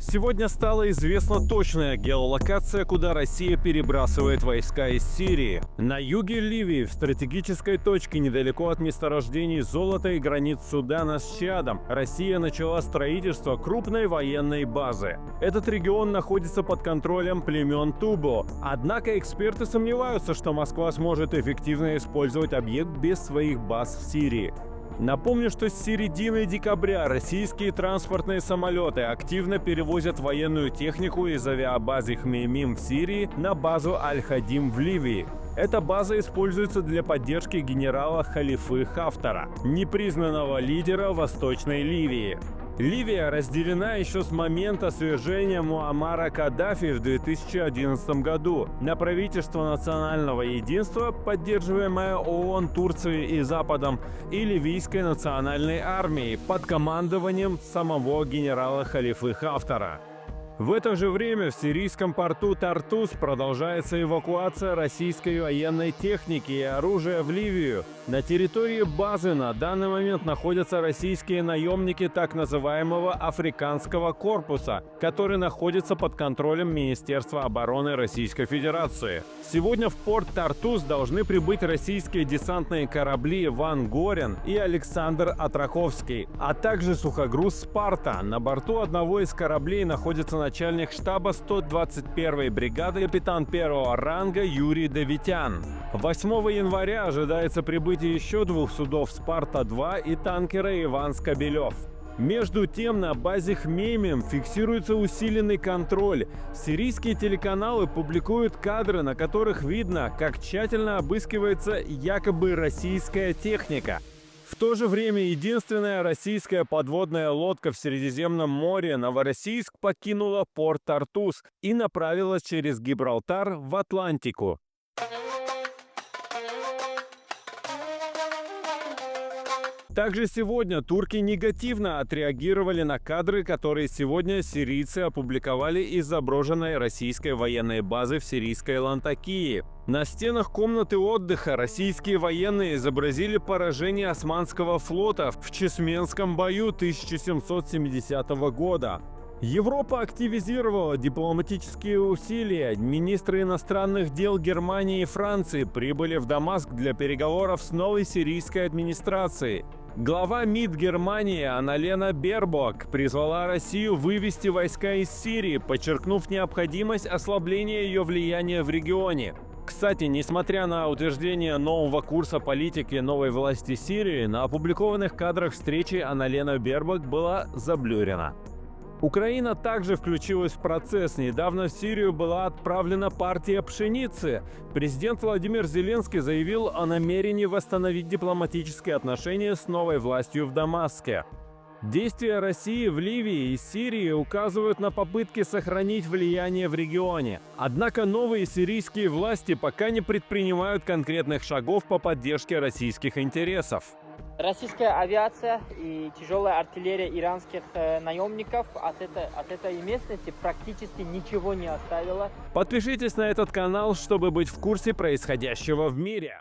Сегодня стала известна точная геолокация, куда Россия перебрасывает войска из Сирии. На юге Ливии, в стратегической точке недалеко от месторождений золота и границ Судана с Чадом, Россия начала строительство крупной военной базы. Этот регион находится под контролем племен Тубо. Однако эксперты сомневаются, что Москва сможет эффективно использовать объект без своих баз в Сирии. Напомню, что с середины декабря российские транспортные самолеты активно перевозят военную технику из авиабазы Хмеймим в Сирии на базу Аль-Хадим в Ливии. Эта база используется для поддержки генерала Халифы Хафтара, непризнанного лидера Восточной Ливии. Ливия разделена еще с момента свержения Муаммара Каддафи в 2011 году на правительство национального единства, поддерживаемое ООН, Турцией и Западом, и ливийской национальной армией под командованием самого генерала Халифы Хафтара. В это же время в сирийском порту Тартус продолжается эвакуация российской военной техники и оружия в Ливию. На территории базы на данный момент находятся российские наемники так называемого Африканского корпуса, который находится под контролем Министерства обороны Российской Федерации. Сегодня в порт Тартус должны прибыть российские десантные корабли «Ван Горен» и «Александр Атраховский», а также сухогруз «Спарта». На борту одного из кораблей находится начальник штаба 121-й бригады капитан первого ранга Юрий Давитян. 8 января ожидается прибытие еще двух судов «Спарта-2» и танкера «Иван Скобелев». Между тем, на базе Хмеймим фиксируется усиленный контроль. Сирийские телеканалы публикуют кадры, на которых видно, как тщательно обыскивается якобы российская техника. В то же время единственная российская подводная лодка в Средиземном море Новороссийск покинула порт Тартус и направилась через Гибралтар в Атлантику. Также сегодня турки негативно отреагировали на кадры, которые сегодня сирийцы опубликовали из заброшенной российской военной базы в сирийской Лантакии. На стенах комнаты отдыха российские военные изобразили поражение Османского флота в Чесменском бою 1770 года. Европа активизировала дипломатические усилия. Министры иностранных дел Германии и Франции прибыли в Дамаск для переговоров с новой сирийской администрацией. Глава МИД Германии Анналена Бербок призвала Россию вывести войска из Сирии, подчеркнув необходимость ослабления ее влияния в регионе. Кстати, несмотря на утверждение нового курса политики новой власти Сирии, на опубликованных кадрах встречи Анналена Бербок была заблюрена. Украина также включилась в процесс. Недавно в Сирию была отправлена партия пшеницы. Президент Владимир Зеленский заявил о намерении восстановить дипломатические отношения с новой властью в Дамаске. Действия России в Ливии и Сирии указывают на попытки сохранить влияние в регионе. Однако новые сирийские власти пока не предпринимают конкретных шагов по поддержке российских интересов. Российская авиация и тяжелая артиллерия иранских наемников от этой местности практически ничего не оставила. Подпишитесь на этот канал, чтобы быть в курсе происходящего в мире.